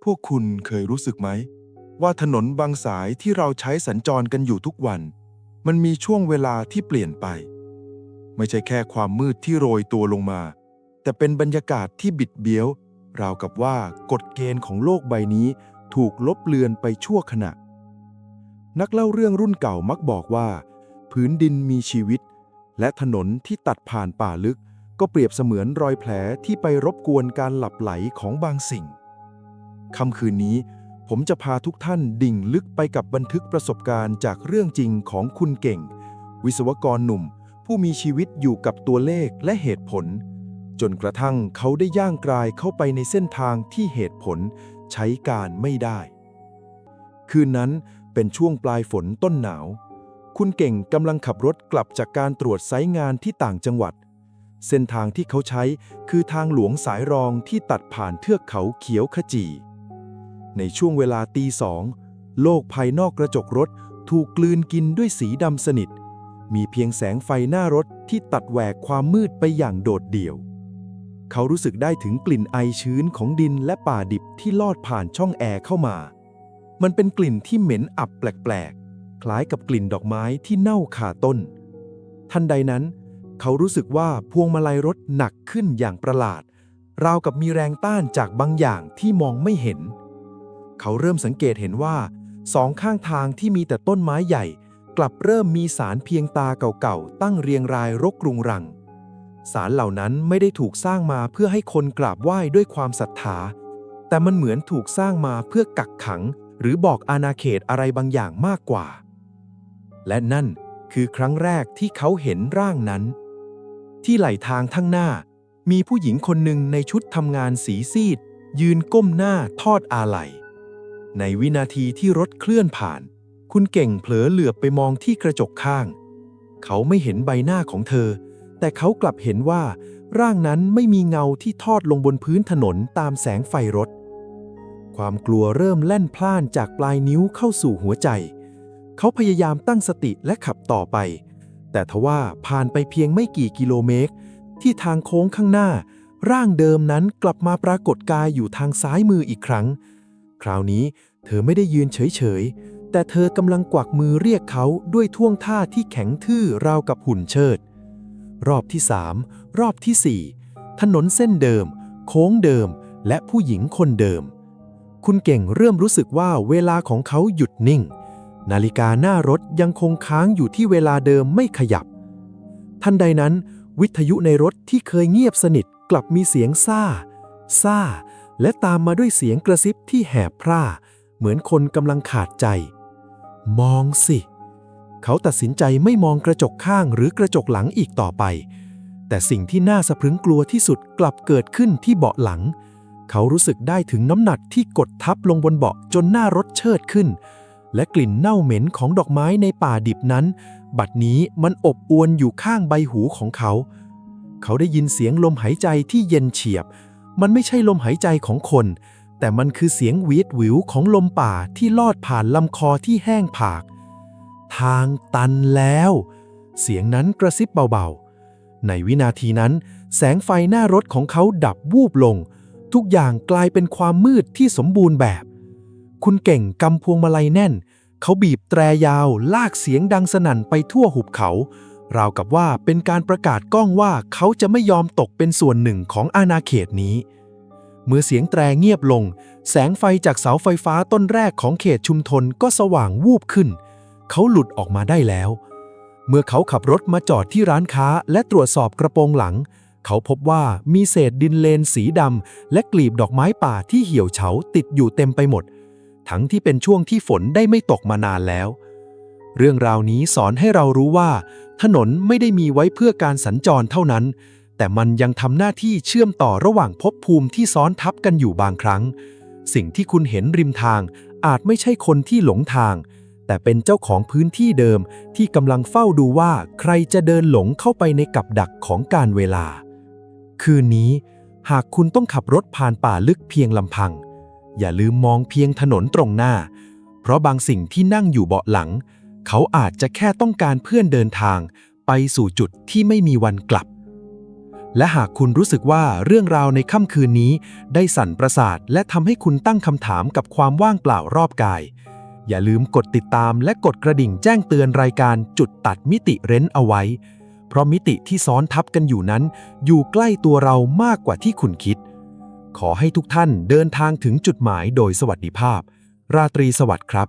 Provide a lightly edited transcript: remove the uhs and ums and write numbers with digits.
พวกคุณเคยรู้สึกไหมว่าถนนบางสายที่เราใช้สัญจรกันอยู่ทุกวันมันมีช่วงเวลาที่เปลี่ยนไปไม่ใช่แค่ความมืดที่โรยตัวลงมาแต่เป็นบรรยากาศที่บิดเบี้ยวราวกับว่ากฎเกณฑ์ของโลกใบนี้ถูกลบเลือนไปชั่วขณะนักเล่าเรื่องรุ่นเก่ามักบอกว่าพื้นดินมีชีวิตและถนนที่ตัดผ่านป่าลึกก็เปรียบเสมือนรอยแผลที่ไปรบกวนการหลับไหลของบางสิ่งค่ำคืนนี้ผมจะพาทุกท่านดิ่งลึกไปกับบันทึกประสบการณ์จากเรื่องจริงของคุณเก่งวิศวกรหนุ่มผู้มีชีวิตอยู่กับตัวเลขและเหตุผลจนกระทั่งเขาได้ย่างกรายเข้าไปในเส้นทางที่เหตุผลใช้การไม่ได้คืนนั้นเป็นช่วงปลายฝนต้นหนาวคุณเก่งกำลังขับรถกลับจากการตรวจไซต์งานที่ต่างจังหวัดเส้นทางที่เขาใช้คือทางหลวงสายรองที่ตัดผ่านเทือกเขาเขียวขจีในช่วงเวลาตี 2โลกภายนอกกระจกรถถูกกลืนกินด้วยสีดำสนิทมีเพียงแสงไฟหน้ารถที่ตัดแหวกความมืดไปอย่างโดดเดี่ยวเขารู้สึกได้ถึงกลิ่นไอชื้นของดินและป่าดิบที่ลอดผ่านช่องแอร์เข้ามามันเป็นกลิ่นที่เหม็นอับแปลกๆคล้ายกับกลิ่นดอกไม้ที่เน่าคาต้นทันใดนั้นเขารู้สึกว่าพวงมาลัยรถหนักขึ้นอย่างประหลาดราวกับมีแรงต้านจากบางอย่างที่มองไม่เห็นเขาเริ่มสังเกตเห็นว่าสองข้างทางที่มีแต่ต้นไม้ใหญ่กลับเริ่มมีศาลเพียงตาเก่าๆตั้งเรียงรายรกรุงรังศาลเหล่านั้นไม่ได้ถูกสร้างมาเพื่อให้คนกราบไหว้ด้วยความศรัทธาแต่มันเหมือนถูกสร้างมาเพื่อกักขังหรือบอกอาณาเขตอะไรบางอย่างมากกว่าและนั่นคือครั้งแรกที่เขาเห็นร่างนั้นที่ไหล่ทางข้างหน้ามีผู้หญิงคนหนึ่งในชุดทำงานสีซีดยืนก้มหน้าทอดอาลัยในวินาทีที่รถเคลื่อนผ่านคุณเก่งเผลอเหลือบไปมองที่กระจกข้างเขาไม่เห็นใบหน้าของเธอแต่เขากลับเห็นว่าร่างนั้นไม่มีเงาที่ทอดลงบนพื้นถนนตามแสงไฟรถความกลัวเริ่มแล่นพล่านจากปลายนิ้วเข้าสู่หัวใจเขาพยายามตั้งสติและขับต่อไปแต่ทว่าผ่านไปเพียงไม่กี่กิโลเมตรที่ทางโค้งข้างหน้าร่างเดิมนั้นกลับมาปรากฏกายอยู่ทางซ้ายมืออีกครั้งคราวนี้เธอไม่ได้ยืนเฉยๆแต่เธอกำลังกวักมือเรียกเขาด้วยท่วงท่าที่แข็งทื่อราวกับหุ่นเชิดรอบที่3รอบที่4ถนนเส้นเดิมโค้งเดิมและผู้หญิงคนเดิมคุณเก่งเริ่มรู้สึกว่าเวลาของเขาหยุดนิ่งนาฬิกาหน้ารถยังคงค้างอยู่ที่เวลาเดิมไม่ขยับทันใดนั้นวิทยุในรถที่เคยเงียบสนิทกลับมีเสียงซ่าและตามมาด้วยเสียงกระซิบที่แหบพร่าเหมือนคนกำลังขาดใจมองสิเขาตัดสินใจไม่มองกระจกข้างหรือกระจกหลังอีกต่อไปแต่สิ่งที่น่าสะพรึงกลัวที่สุดกลับเกิดขึ้นที่เบาะหลังเขารู้สึกได้ถึงน้ำหนักที่กดทับลงบนเบาะจนหน้ารถเชิดขึ้นและกลิ่นเน่าเหม็นของดอกไม้ในป่าดิบนั้นบัดนี้มันอบอวนอยู่ข้างใบหูของเขาได้ยินเสียงลมหายใจที่เย็นเฉียบมันไม่ใช่ลมหายใจของคนแต่มันคือเสียงหวีดหวิวของลมป่าที่ลอดผ่านลำคอที่แห้งผากทางตันแล้วเสียงนั้นกระซิบเบาๆในวินาทีนั้นแสงไฟหน้ารถของเขาดับวูบลงทุกอย่างกลายเป็นความมืดที่สมบูรณ์แบบคุณเก่งกำพวงมาลัยแน่นเขาบีบแตรยาวลากเสียงดังสนั่นไปทั่วหุบเขาราวกับว่าเป็นการประกาศก้องว่าเขาจะไม่ยอมตกเป็นส่วนหนึ่งของอาณาเขตนี้เมื่อเสียงแตรเงียบลงแสงไฟจากเสาไฟฟ้าต้นแรกของเขตชุมชนก็สว่างวูบขึ้นเขาหลุดออกมาได้แล้วเมื่อเขาขับรถมาจอดที่ร้านค้าและตรวจสอบกระโปรงหลังเขาพบว่ามีเศษดินเลนสีดำและกลีบดอกไม้ป่าที่เหี่ยวเฉาติดอยู่เต็มไปหมดทั้งที่เป็นช่วงที่ฝนได้ไม่ตกมานานแล้วเรื่องราวนี้สอนให้เรารู้ว่าถนนไม่ได้มีไว้เพื่อการสัญจรเท่านั้นแต่มันยังทำหน้าที่เชื่อมต่อระหว่างภพภูมิที่ซ้อนทับกันอยู่บางครั้งสิ่งที่คุณเห็นริมทางอาจไม่ใช่คนที่หลงทางแต่เป็นเจ้าของพื้นที่เดิมที่กำลังเฝ้าดูว่าใครจะเดินหลงเข้าไปในกับดักของกาลเวลาคืนนี้หากคุณต้องขับรถผ่านป่าลึกเพียงลำพังอย่าลืมมองเพียงถนนตรงหน้าเพราะบางสิ่งที่นั่งอยู่เบาะหลังเขาอาจจะแค่ต้องการเพื่อนเดินทางไปสู่จุดที่ไม่มีวันกลับ และหากคุณรู้สึกว่าเรื่องราวในค่ำคืนนี้ได้สั่นประสาทและทำให้คุณตั้งคำถามกับความว่างเปล่ารอบกาย อย่าลืมกดติดตามและกดกระดิ่งแจ้งเตือนรายการจุดตัดมิติเร้นเอาไว้ เพราะมิติที่ซ้อนทับกันอยู่นั้นอยู่ใกล้ตัวเรามากกว่าที่คุณคิด ขอให้ทุกท่านเดินทางถึงจุดหมายโดยสวัสดิภาพ ราตรีสวัสดิ์ครับ